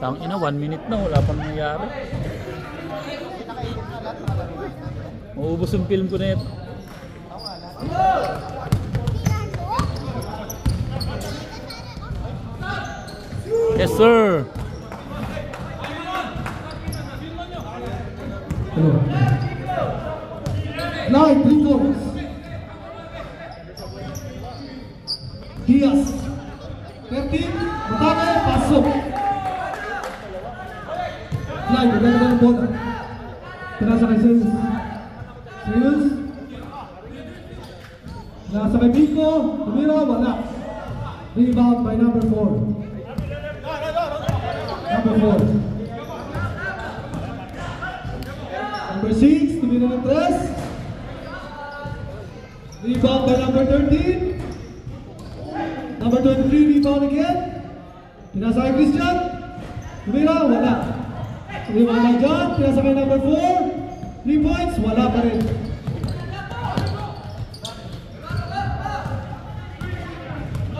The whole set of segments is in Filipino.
Tangina, 1 minute na, wala pang nangyari. Maubos yung film ko na ito. Yes, sir. Line, 3 points. Diaz. 13. Matake, pasok. Line, maganda ng bola. Pinasa kay Zeus. Zeus. Pinasa kay Miko. Tumira, wala. Rebound by number 4. Number 4. Number 6, tumira ng 3. Rebound by number 13. Number 23, rebound again. Pinasa kay Christian. Tumira, wala. Rebound by John. Pinasa kay number 4. 3 points, wala pa rin.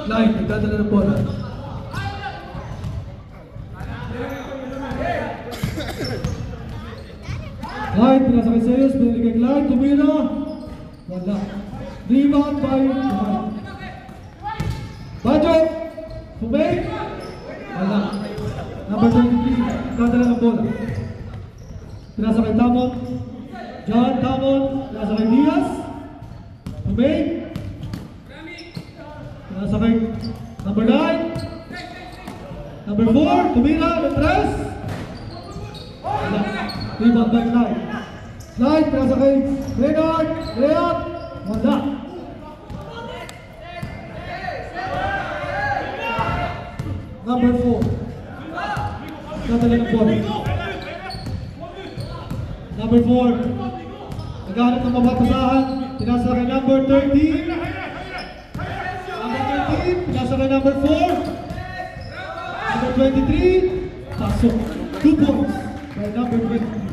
Line, nagdadala ng bola. Clyde, pinasa kay Zeus, pinili kay Clyde, tumira, wala. Rebound by Bajo, Fumay, wala. Number 23, nagdadala ng bola. Pinasa kay Tamon, John Tamon, pinasa kay Diaz, Fumay, pinasa kay number 9, number 4, tumira, ng 3, wala. Rebound by Clyde. Clyde, pinasa kay Renard, Reat, wala. Number 4. Nagdadala ng bola. Number 4. Naghanap ng mapatasahan. Pinasa kay number 13. Number 13, pinasa kay number 4. Number 23, pasok. 2 points by number 20.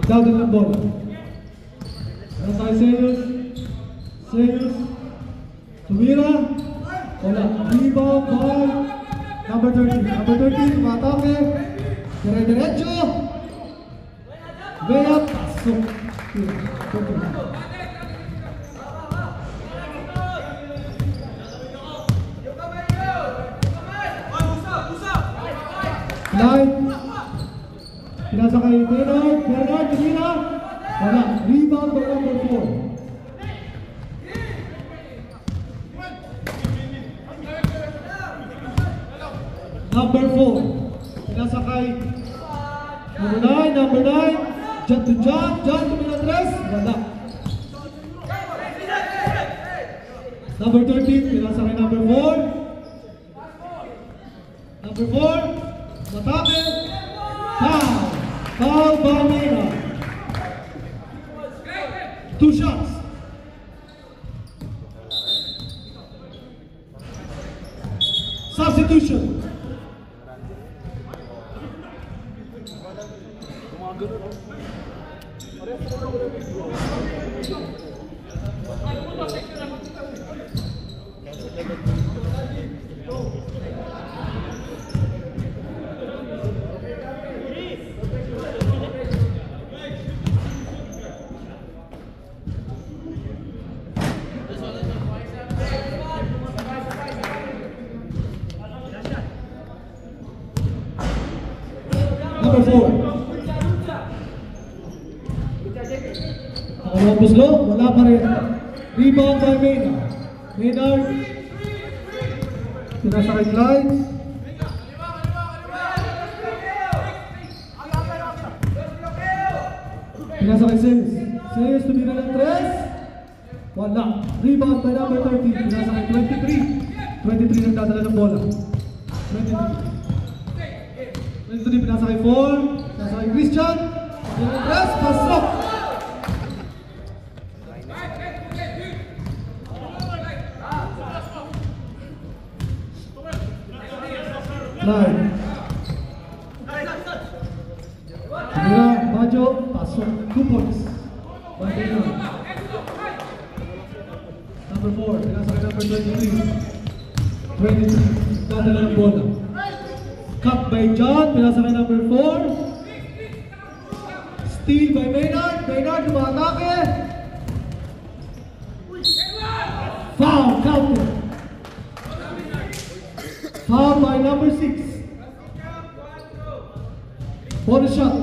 Nagdadala ng bola. Nasa kay Zeus. Zeus. Tumira. Wala. Rebound by number 13. Number 13, matake. Dire-diretso. Layup. Pasok. Clyde. Pinasa kay Bernard, tumira. Wala. Rebound by number 4. Number 4. Pinasa kay number 9. John to John. John tumira 3. Wala. Number 13. Pinasa kay number 4. Number 4. Matake. Foul. Foul by Mena. 2 shots. Substitution. Number 4. Ang puslo, wala pa rin. Rebound by Mena. Maynard. Pinasa kay Clyde. Pinasa kay Zeus. Zeus tumira ng 3. Wala. Rebound by number 13. Pinasa kay 23. 23 nagdadala ng bola. 23 pinasa kay 4. Pinasa kay Christian. Tumira ng 3. Pasok. Clyde. Tumira, Bajo, pasok. 2 points. Number 4, pinasakay number 23. 23, dadala ng bola. Cut by John, pinasakay number 4. Steal by Maynard. Maynard tumatake. Foul, counter. Foul by number 6. Bonus shot.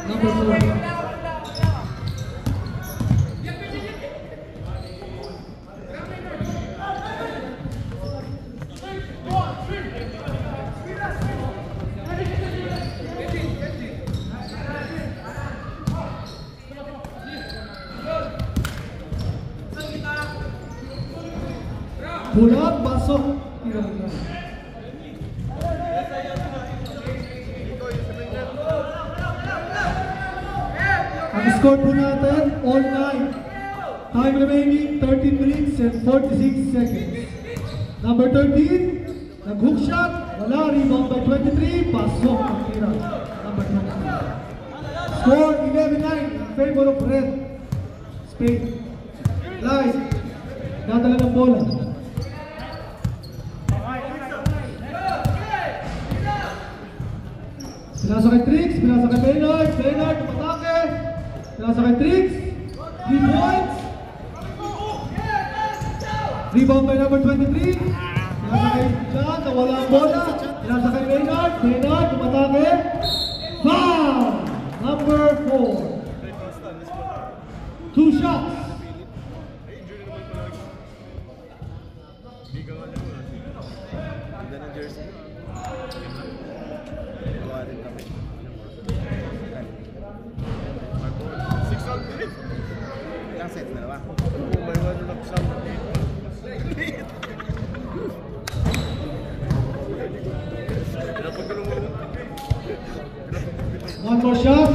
Number 4. Bulat, pasok. Ang score po natin, all night. Time remaining, 13 minutes and 46 seconds. Number 13, nag-hook shot. Wala, rebound by 23. Pasok ang tira. Number 23. Score 11-9 in favor of Red. Spain. Live. Dadala ng bola. Pinasa kay Trix, pinasa kay Maynard. Maynard, tumatake. Pinasa kay Trix. 3 points. Rebound by number 23. Pinasa kay John, nawala ang bola. Pinasa kay Maynard. Maynard, tumatake. Foul! Number 4. 2 shots. One more shot.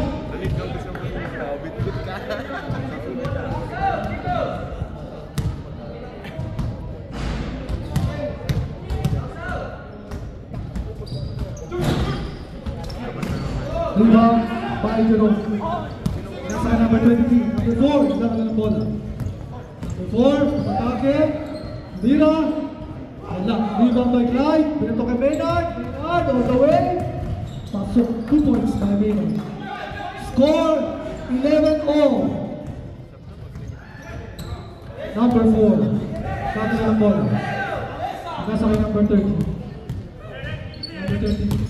Rebound by Jerome. Nasa number 23. Number 4, isa ng bola. Number 4, atake. Mira. Wala. Rebound by Clyde. Pinito kay Maynard. Maynard, all the way. Pasok, 2 points by Maynard. Score 11-all. Number 4. Sabi ng bola. Nasa kay number 30. Number 30.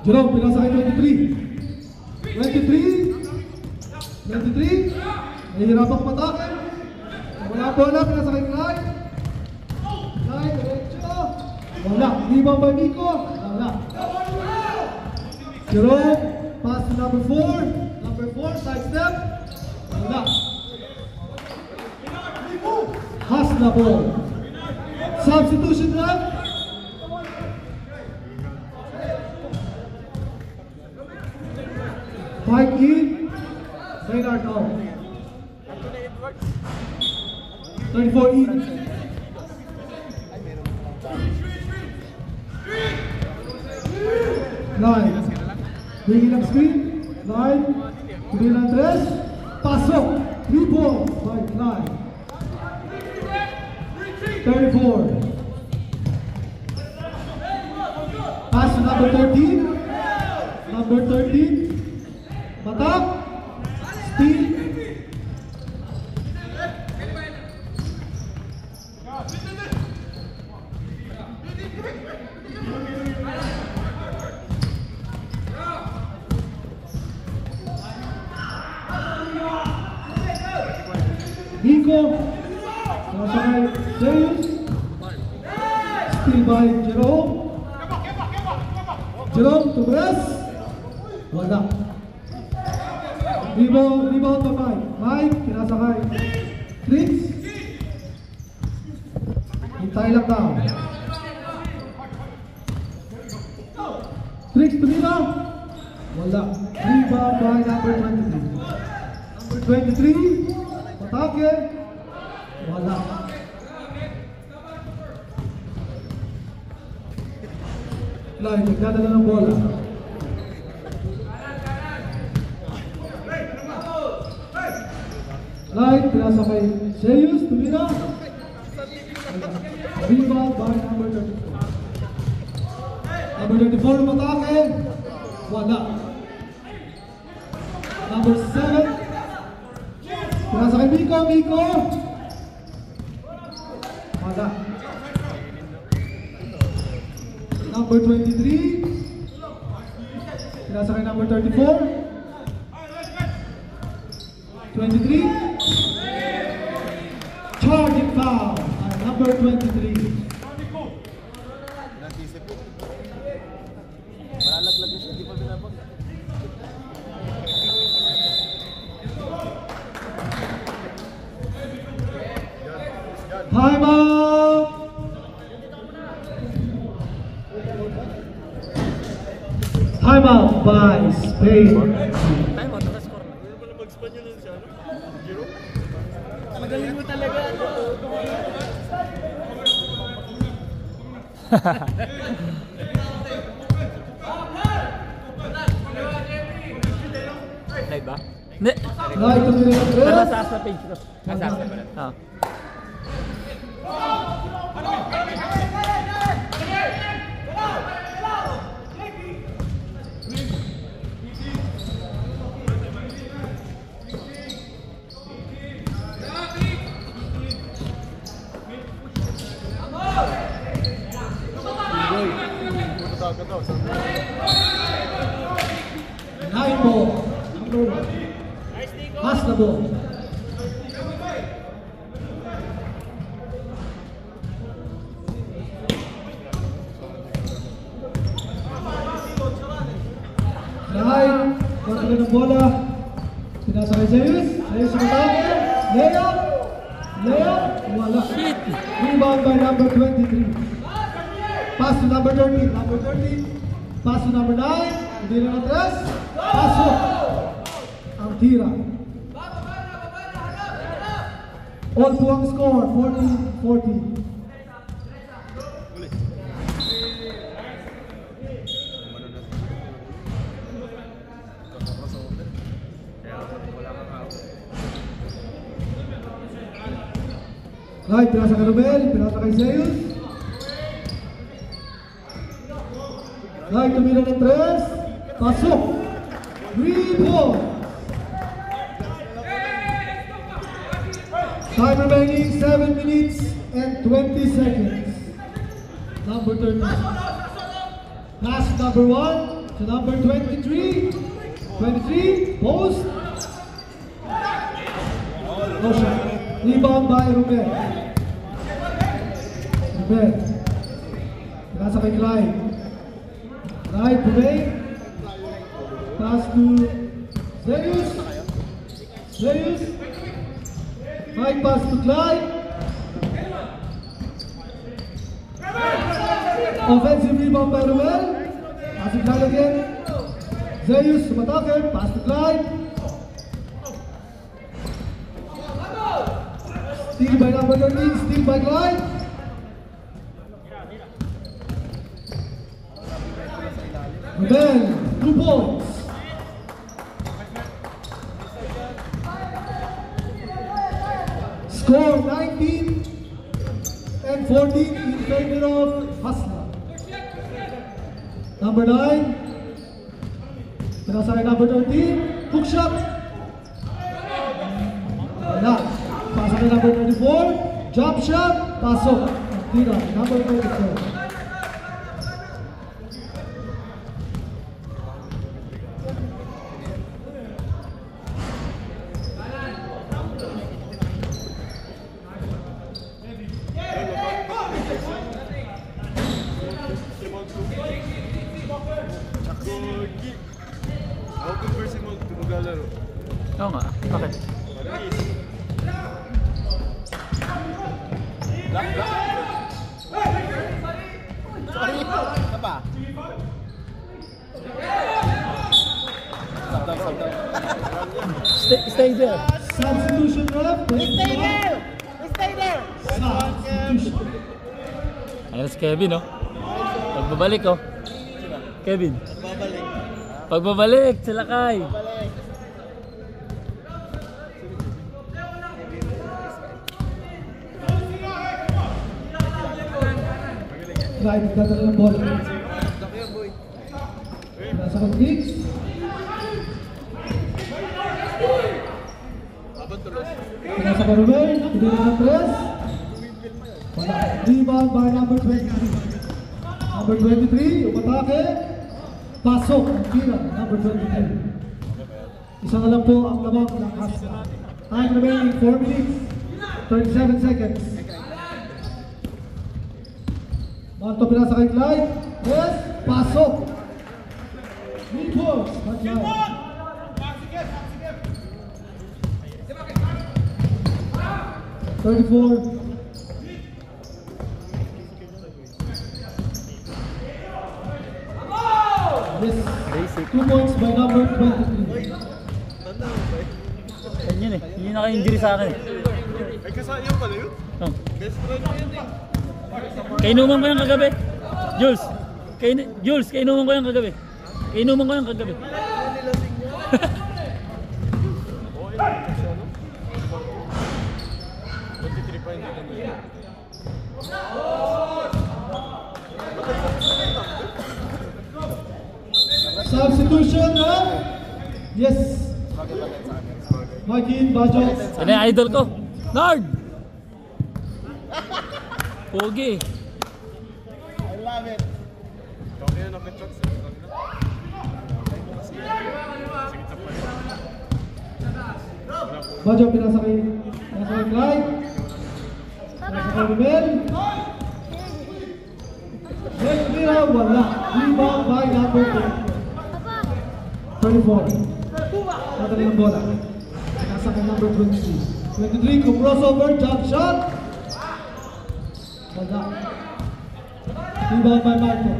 Jerome, pinasa kay 23. 23. Nahihirapang patake. Wala bola, pinasa kay Clyde. Clyde, diretso. Wala. Rebound by Nico. Wala. Jerome, pass to number 4. Number 4, side step. Wala. Has na ball. Substitution lang. Fight in. Maynard out. 34 in. Line. Bringing up screen. Line. Bringing up dress. Pasok. 3 balls by Line. 34. Pass to number 13. Number 13. Batak. Steal. Nico. Nasakay Zeus. Steal by Jerome. Jerome to press. Wala. Rebound by Mike. Mike, pinasakay. Trix. Hintay lang daw. Tricks tumira. Wala. Rebound by number 23. Number 23. Matake. Wala. Clyde, nagdadala ng bola. Clyde, pinasa kay Zeus, tumira. Rebound by number 34. Number 34 matake. Wala. Number 7. Pinasa kay Miko, Miko. Wala. Number 23. Pinasa kay number 34. 23. Charging foul at number 23. Malalaglag siya, di pa binabag. Time out! Time out by Spain. Time out, naka-score na. Ano pala mag-Spanyol lang siya, no? Giro? Magaling mo talaga. Live ba? Hindi. Right to the Pero left. sa page ko. Asas na pala. Ah. Boy, puto ka to. Nine ball. Number 1. Pass the ball. Nine. Kontra ng bola. Pinasa kay Zeus. Zeus ang atake. Layup. Layup. Wala. Shit. Rebound by number 23. Pass to number 13. Number 13. Pass to number 9. Hindi na natras. Pasok. Ang tira. All to ang score. 14-14. Right, pinasa kay Romel. Pinasa kay Zeus. Right, tumira ng 3. Pasok. 3 balls. Time remaining 7 minutes and 20 seconds. Number 13. Pass number 1 to number 23. 23. Post. No shot. Rebound by Ruben. Ruben. Pinasa kay Clyde. Clyde, Ruben. Pass to Zeus. Zeus. Right pass to Clyde. Offensive rebound by Ruben. Pass to Clyde again. Zeus, sumatake. Pass to Clyde. Steal by number 13. Steal by Clyde. Ruben, 2 points. Score 19 and 14 in favor of Hasna. Number 9. Pinasa kay number 13. Hook shot. Wala. Pasa kay number 34. Jump shot. Pasok. Tira. Number 34. Open version mo, maglalaro. Oo nga. Bakit? Black. Sorry. Ano ba? Stay there. Substitution ref. Stay there! Stay there! Substitution. Ayan si Kevin, oh. Pagbabalik, oh. Kevin. Babalik. Pagbabalik, sila Kai. Balik. Right, nagdadala ng bola. Nasa kang Diggs. Nasa kang Ruben. Hindi na ng tres. Wala. Rebound by number 23. Number 23, umatake. Pasok ang tira, number 23. Isa na lang po ang lamang ng Hasla. Time remaining 4 minutes, 37 seconds. Manto pinasa kay Clyde. Yes, pasok. Mid-course, Clyde. Thirty-four. Yes, Basic. 2 points by number 23. Yan yun eh. Yun yung naka-injury sa akin. Ay, kasama yung pala yun? Oh. Best friend ko yun eh. Kainuman ko yung kagabi. Jules. Jules, kainuman ko yung kagabi. Kainuman ko yung kagabi. Nilasing niya. Oo, yun. Kasi ano? 23 pa hindi kami. Substitution, no? Yes. Mikey, Bajo. Yan yung idol ko. Nard! Pogi. I love it. Okay na nakachok sa Bajo, pinasa kay Clyde. Pinasa kay Ruben. Next tira, wala. Rebound by number 24. Tatali ng bola. Nasa kay number 23. 23, kung crossover, jump shot. Wala. Rebound by Marto.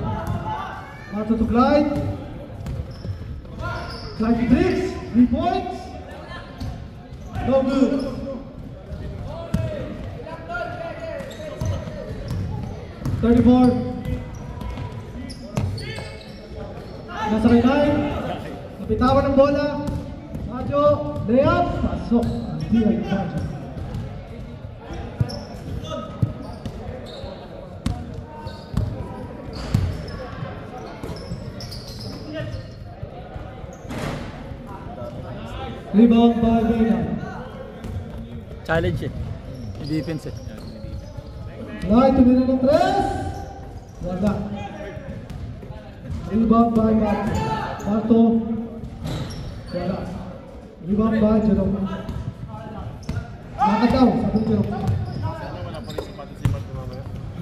Marto to Clyde. Clyde to Diggs. 3 points. No good. Thirty-four. Nasa kay Nine. Napitawan ng bola. Bajo. Layup. Pasok. Hindi ay Bajo. Rebound by Vega. Challenge eh. Yung defense eh. Light, tumira ng tres. Wala. Rebound by Marto. Marto. Wala. Rebound by Jerome. Nakataw, sabi ni Jerome.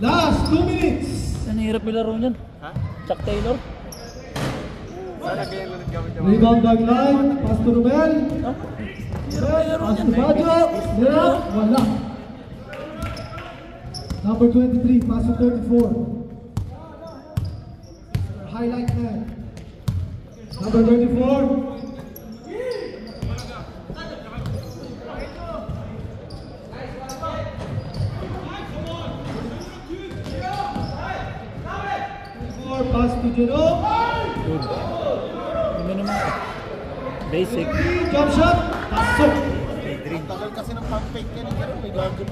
Last 2 minutes. Ano hirap yung laro niyan? Ha? Chuck Taylor? Sana ganyan lang gamit yung Rebound by Clyde. Pass to Rubel. Oh, hirap yung laro Pass niyan. to Bajo. Layup. Wala. Number 23, pass to 34. Highlight man. Number 34. Pass to Jerome. Good. Yun naman ito. Basic. Jump shot. Pasok. tagal kasi ng pump fake yan. Pero may gagawin.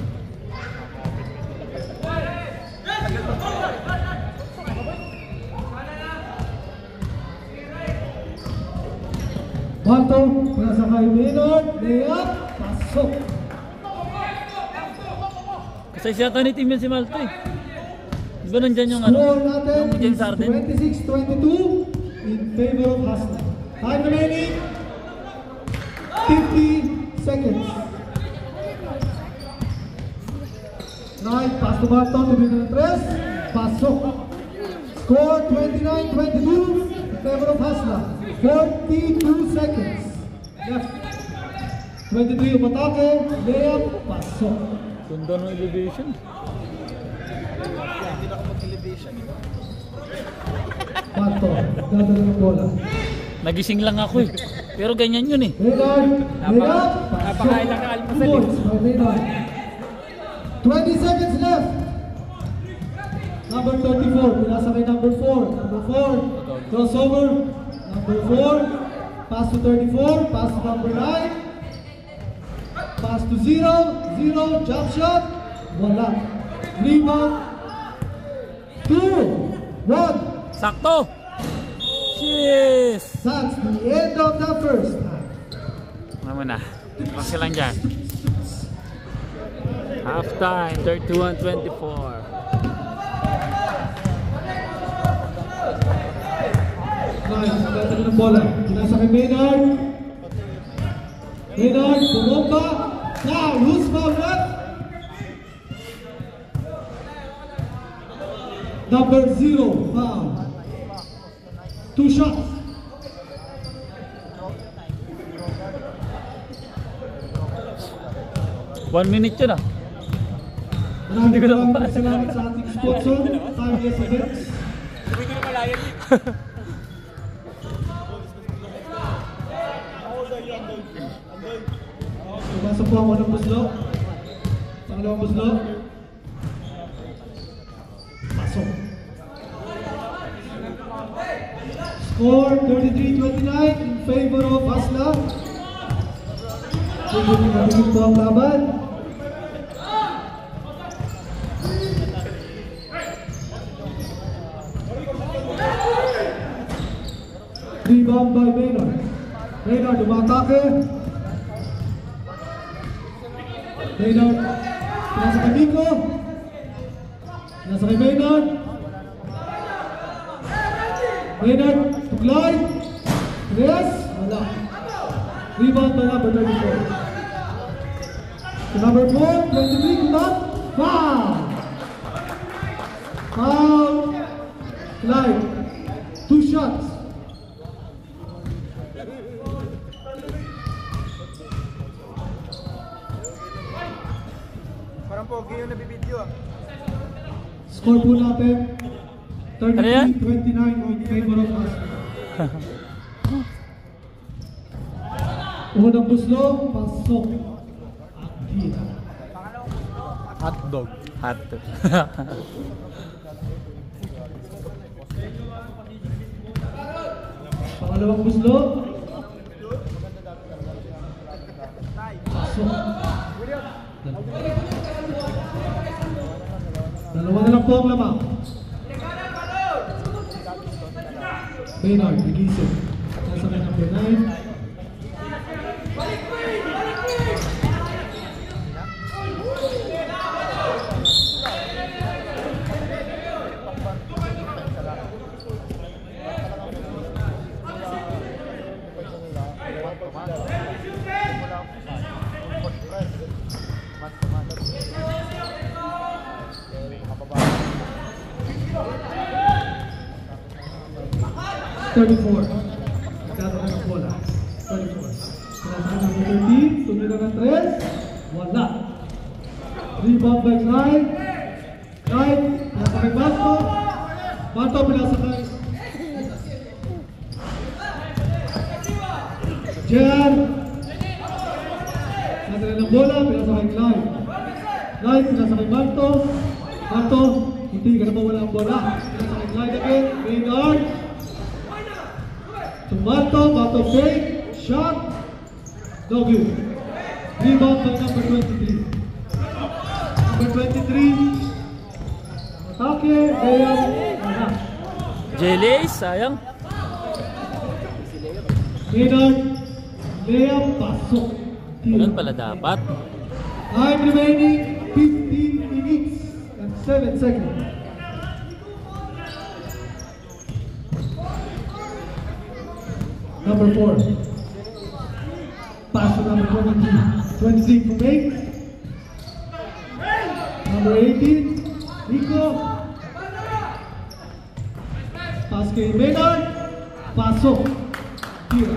Marto, nasa kay Maynard. Layup. Pasok. Kasi siya ni team yan si Malto eh. Di ba nandyan yung ano? Score natin Yung James is Harden? 26-22 in favor of Hasna. Time remaining 50 seconds. Right, pass to Marto, tubig ng tres. Pasok. Score 29-22 in favor of Hasna. 42 seconds left. 23 umatake, layup, pasok. Ganda ng elevation. Hindi na ako mag-elevation. Marto, dadala ng bola. Nagising lang ako eh. Pero ganyan yun eh. Maynard, layup, Napakain lang na almusal Two points by Maynard. 20 seconds left. Number 34, pinasa kay number 4. Number 4, crossover. Number 4, pass to 34, pass to number 9. Pass to 0, jump shot. Wala. Rebound. 2, 1. Sakto! Yes! That's the end of the first half. Naman na. Kasi lang dyan. Half time, 31-24. Nice, nagtatalo ng bola. Pinasa kay Maynard. Maynard, bumomba. Foul, who's foul left? Number 0, foul. 2 shots. One minute yun ah. Maraming maraming salamat sa ating sponsor, Timeless Events. Hindi ko na malayan. Pumasok po ang unang buslo. Pangalawang buslo. Pasok. Score 33-29 in favor of Hasla. Tigil po ang laban. Rebound by Maynard. Maynard umatake. Maynard, pinasa kay Miko. Pinasa kay Maynard. Maynard, tuglay. Yes, wala. Rebound by number 34. To number 4, 23, kumat. Foul! Foul. Clyde. 2 shots. Parang pogi yung nabibidyo ah. Score po natin Ano yan? 33-29 on favor of us. Unang buslo, pasok. Akira. Hotdog. Hot. Pangalawang buslo. Pasok. Dalawa na lang po ang lamang. Maynard, nagising. Nasa kay number 9. Nagkata na ng bola. 34. Pinasa ka number 13. Tumira ng 3. Wala. Rebound by Clyde. Clyde. Pinasa kay Bato. Bato pinasa kay Jer. Pinasa na ng bola. Pinasa kay Clyde. Clyde. Pinasa kay Bato. Bato. Hindi ka na mawala ang bola. Pinasa kay Clyde again. Maynard. Bato, Bato fake, shot, no good. Rebound by number 23. Number 23, atake, layup, wala. Jelly, sayang. Maynard, layup, pasok. Ganun pala dapat. Time remaining 15 minutes and 7 seconds. Number 4. Pass to number 23 from 8. Number 18. Nico. Pass kay Maynard. Pasok. Tira.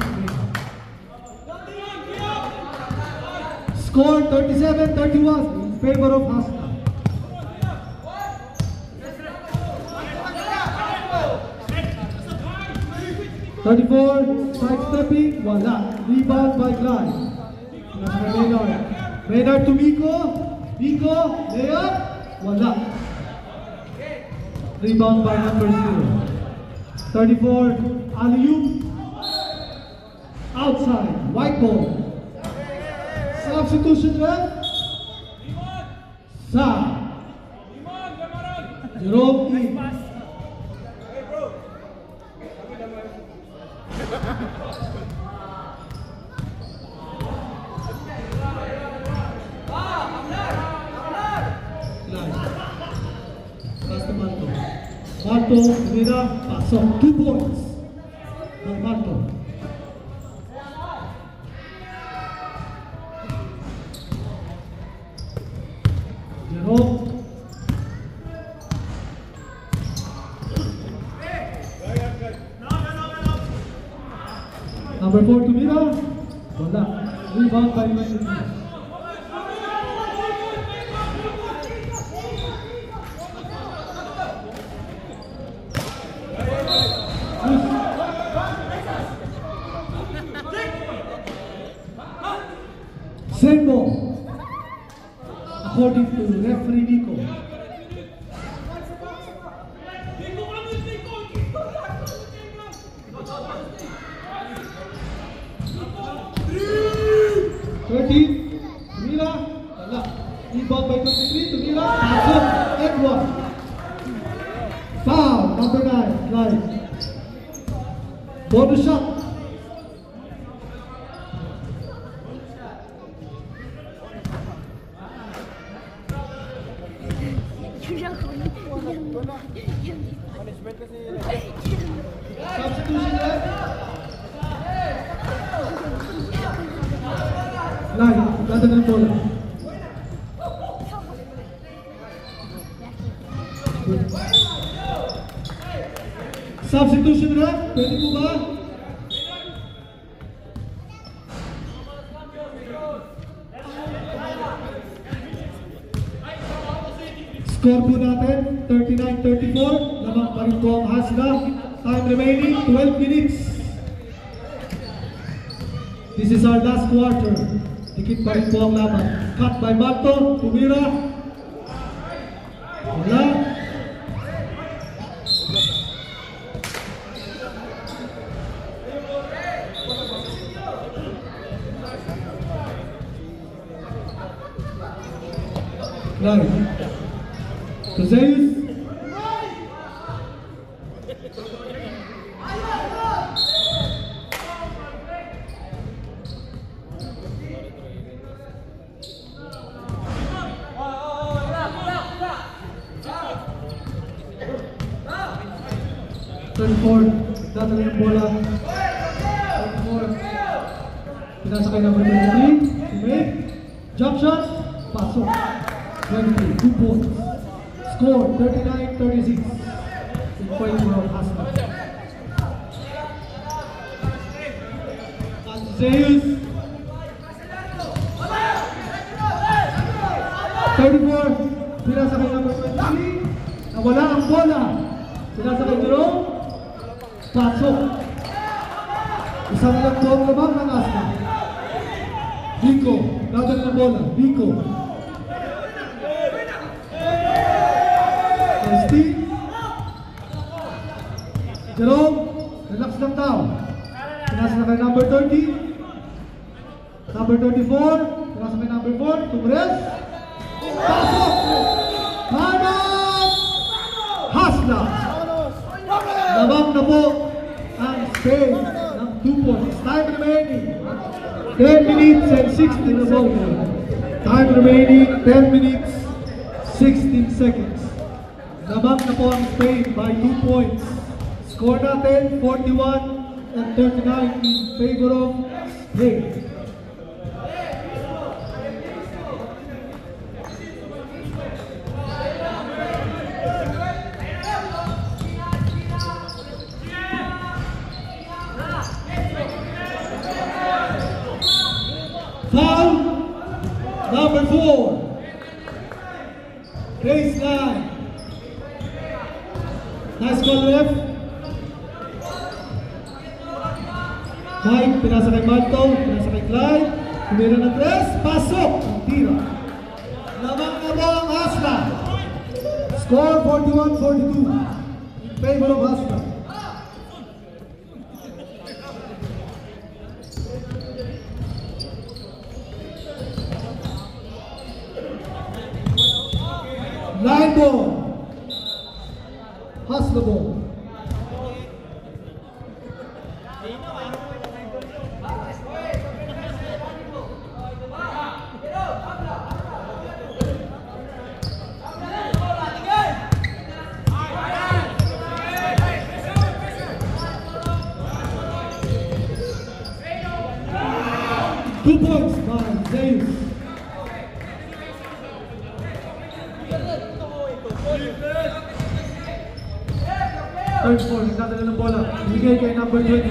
Score 37-31 in favor of Hasla. 34, sidestepping, wala. Rebound by Clyde. Pinasa kay Maynard. Maynard to Miko. Miko, layup, wala. Rebound by number 0. 34, alley-oop. Outside, white ball. Substitution ref. Sa. Jerome in. Pass to Marto. Marto, Rivera, pasok. 2 points. By Marto. Jerome. Number 4 to Mira. Wala. Rebound by United. Same ball. According to referee Nico. Tumira, wala. Rebound by 23, Tumira, pasok, and 1. Foul, number 9, Clyde. Bonus shot. Substitution left. Clyde, ganda ng bola. Substitution ref, pwede po ba? Score po natin, 39-34. Lamang pa rin po ang Hasla. Time remaining, 12 minutes. This is our last quarter. Dikit pa rin po ang laban. Cut by Marto, Tumira. Wala. Clyde. To Zeus. Nagdadala ng bola. 34. Pinasa kay number 23. Sumake. Jump shot. Pasok. 20. 2 points. Score 39-36. In favor of Hasla. Zeus. 34. Pinasa kay number 23. Nawala ang bola. Pinasa kay Jerome. Pasok. Isang lang po ang labang ng Hasla. Vico. Dadal ng bola. Vico. Steve. Jerome. Relax lang tao. Pinasa na kay number 30. Number 34. Pinasa kay number 4. Tumres. Pasok. Hanap. Hasla. Labang na po ang Spain ng 2 points. Time remaining 10 minutes and 16 na ball. Time remaining 10 minutes 16 seconds. Labang na po ang Spain by 2 points. Score natin 41 and 39 in favor of Spain. Foul number 4. Baseline. Nice call, ref. Mike, pinasa kay Malto, pinasa kay Clyde. Tumira ng 3, pasok! Ang tira. Lamang na mo ang Hasla. Score 41-42 in favor of Hasla. Line ball. Hasla ball. Two points by Zeus. Third ball, nagdadala ng bola. Ibigay kay number 23.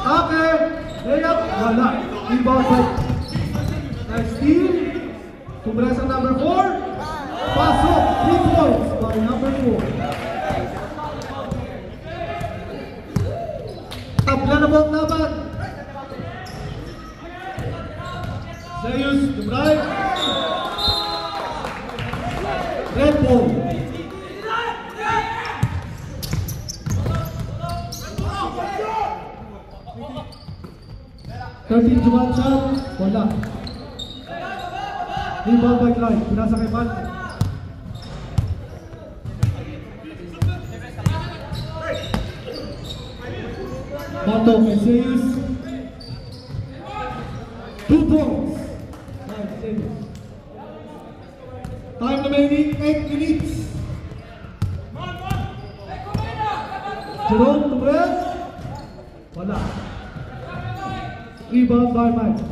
Okay, layup, wala. Rebound by nice steal. Tumres ang number 4. Pasok, 3 points by number 4. Tabla na po ang laban. Zeus, to right. Red ball. Juman shot, wala. Rebound by Clyde, pinasa kay Malto. Malto kay Zeus. 2 points. Nice, Zeus. Time remaining 8 minutes. Jerome Tumres. Wala. Rebound by Mike.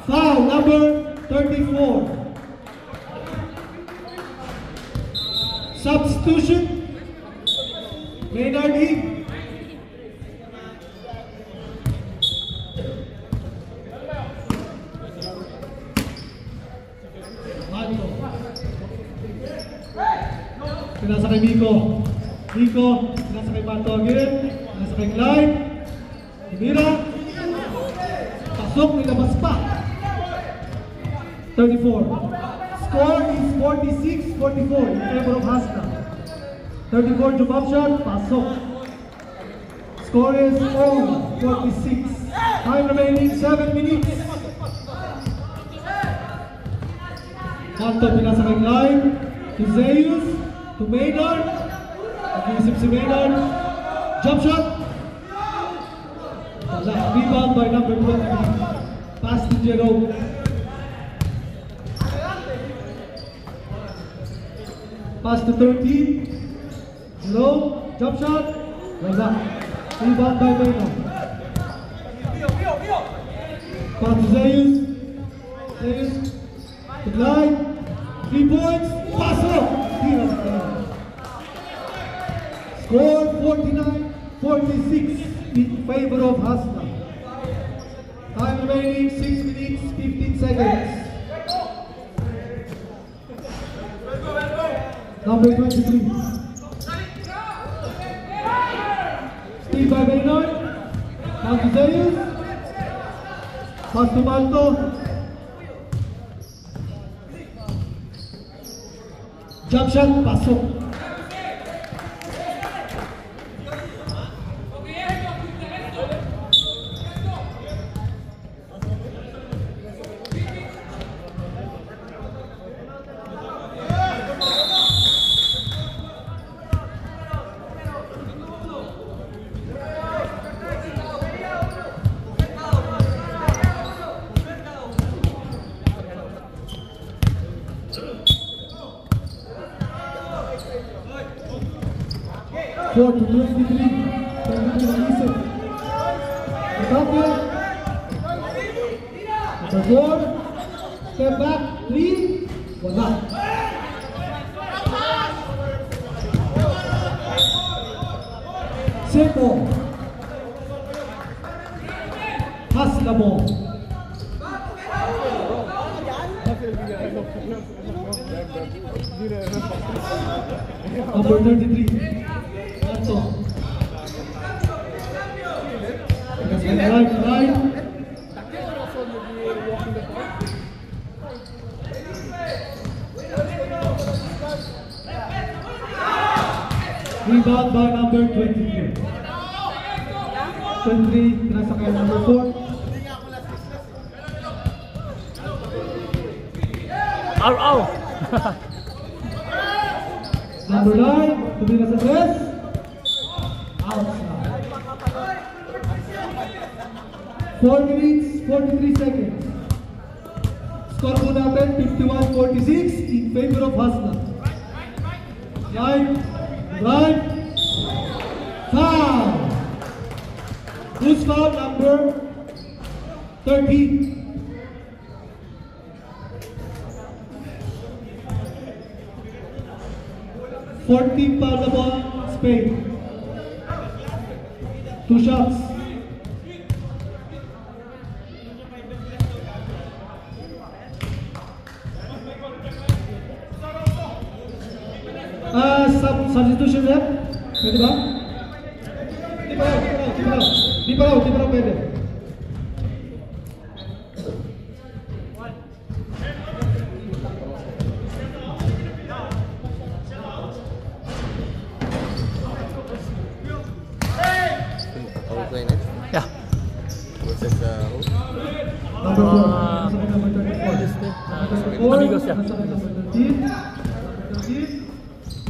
Foul number 34. Substitution. Maynard Heath. Pinasa kay Miko. Pinasa kay Mato again. Pinasa kay Clyde. Tumira. Pasok, nilabas pa. 34. Score is 46-44 in favor of Hasla. 34 jump shot, pasok. Score is 46. Time remaining 7 minutes. Malto, pinasa kay Clyde. To Zeus. To Maynard. Nag-iisip si Maynard. Jump shot. Rebound by number 20. Pass to Jerome. Pass to 13. Jerome. Jump shot. Wala. Rebound by Maynard. Pass to Zeus. Zeus. To Clyde. 3 points. Pass off. Score 49-46 in favor of Hasla. Time remaining 6 minutes 15 seconds. Number 23. Steve by Maynard. Pass to Zeus. Pass to Malto. Jump shot, pasok. To 23. 23 Lisa. Number 4. Step back. 3. Wala. Simple. Hasla ball. Number 33. Anto. Right. Rebound by number 23. 23, nasa kaya number 4. Ow! Number 9, tumira sa 3. Outside. 4 minutes, 43 seconds. Score po natin, 51-46 in favor of Hasna. Right, foul. Who's foul? Number 13. 14 foul na ball, Spain. 2 shots. Substitution left? Pwede ba? Di pa raw pwede. Okay next? Yeah. Versus Number 4. Number 34. Amigos siya. Number 13.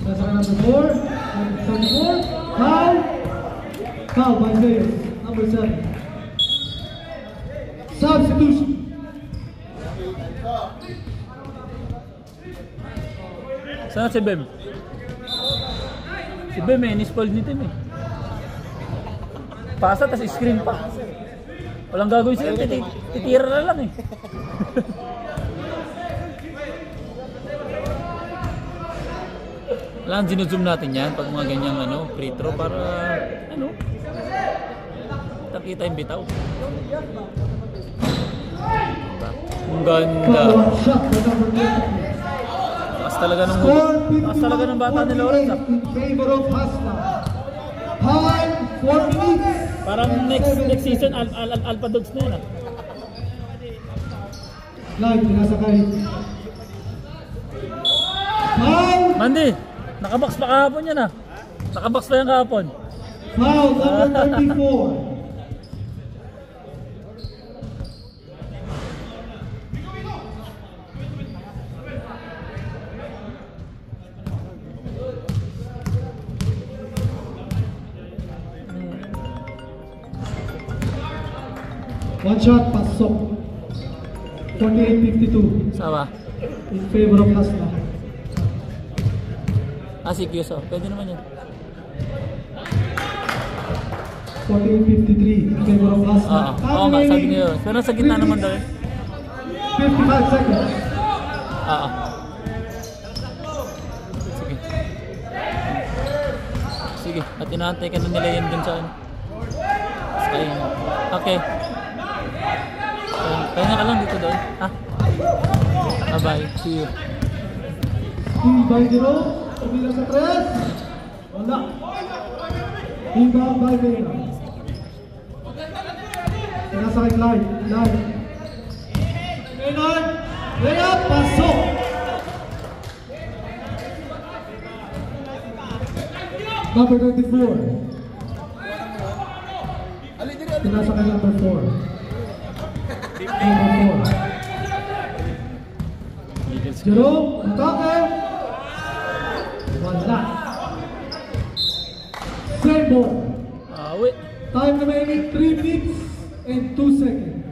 Nasa number 4. Number 34. Foul by Zayas. Number 7. Substitution. Sana si Bem? Si Bem nispold ni Tim Pasa, tas screen pa. Walang gagawin sila, titira na lang Lang zinzoom natin yan pag mga ganyang free throw para takita yung bitaw. Ang ganda. Taas talaga ng bata ni Lawrence. In favor of Hasna. 4 minutes. Parang next season Alpha Dogs na yan Live, pinasakay. Foul! Mandy, nakabox pa kahapon yan Nakabox pa yan kahapon. Foul, number 34. One shot, pasok. 48-52. Sawa. In favor of Hasna. Si Kyuso. Pwede naman yan. 48-53. In favor of Hasna. Oo nga, sabi niyo. Pero sa gitna naman daw 55 seconds. Sige. At inaantay ka na nila yan dun sa Okay. Kaya ka lang dito doon. Bye-bye. See you. Steve by Jerome. Tumila sa 3. Wala. Rebound by Vera. Nasa kay Clyde. Maynard. Layup. Pasok. Number 24. Nasa kay number 4. Number 4. Jerome, atake. Wala. Same ball. Awi. Time remaining 3 minutes and 2 seconds.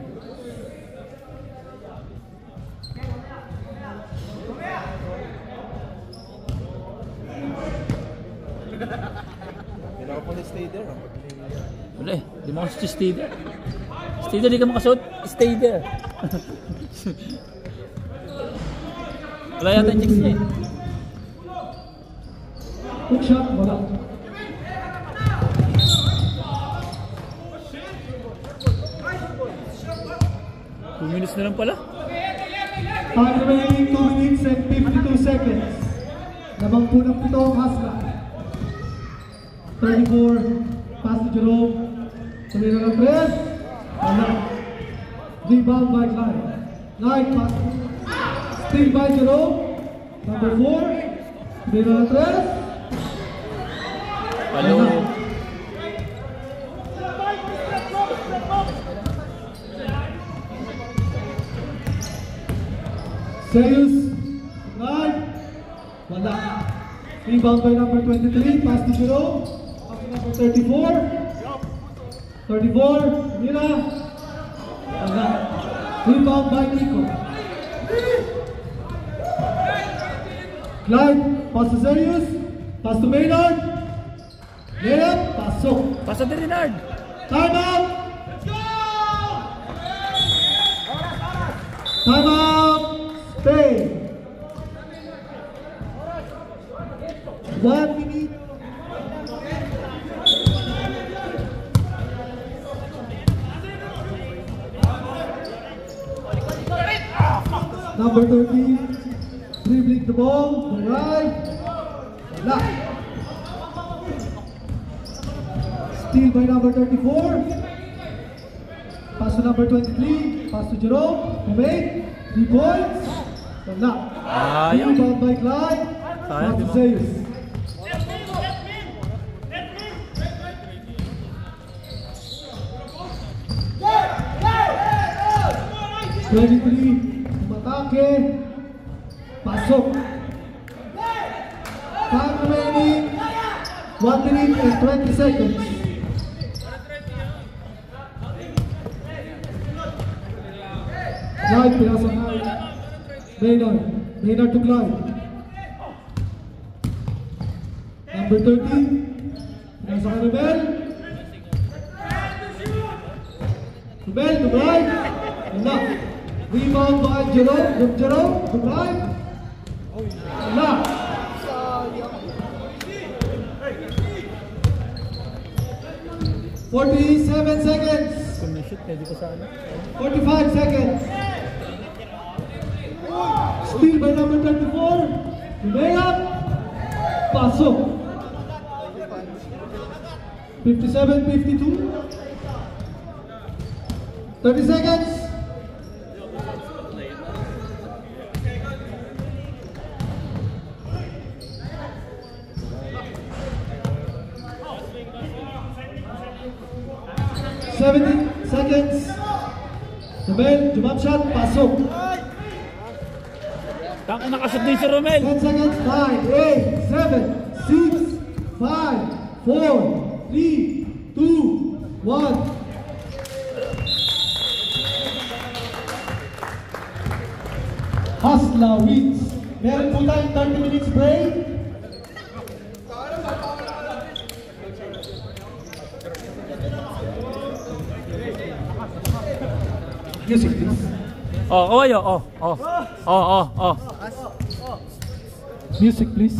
Hindi ako pala stay there. Wala di mo kasi stay there. Stay there, di ka makasuot. Stay there. Wala yata yung chicks niya Hook shot, wala. Minutes na lang pala. Time remaining 2 minutes and 52 seconds. Lamang po ng 7 ang Hasla. 34, pass to Jerome. Tumira ng 3. Wala. Rebound by Clyde. Clyde pass. Steal by Jerome. Number 4. Tumira ng 3. Palo. Sayus. Clyde. Wala. Rebound by number 23. Pass to Jerome. Pass to number 34. 34. Tumira. Wala. Rebound by Nico. Clyde. Pass to Sayus. Pass to Maynard. Layup. Pasok. Pasa din Renard. Time out. Time out. Stay. 1 minute. Number 13, dribbling the ball, the right, left. Steal by number 34. Pass to number 23, pass to Jerome, who made 3 points. Wala. Ayaw. Rebound by Clyde, Sayang, pass to di ba? Zeus. Umatake. Pasok. Time remaining 1 minute and 20 seconds. Clyde pinasa kay Maynard. Maynard to Clyde. Number 13. Pinasa kay Rebel. Rebel to Clyde. Wala. Rebound by Jerome. Jerome to Clyde. Wala. "47 seconds. Kung na-shoot, pwede ko sana. 45 seconds. Steal by number 24. Layup. Pasok. 57-52. 30 seconds. Seconds. Romel, jump shot, pasok. Tako nakashoot din si Romel. 10 seconds, 9, 8, 7, 6, 5, 4, 3, 2, 1. Hasla wins. Meron po tayong 30 minutes break. Music please. Oh, kawayo. Oh. Music please.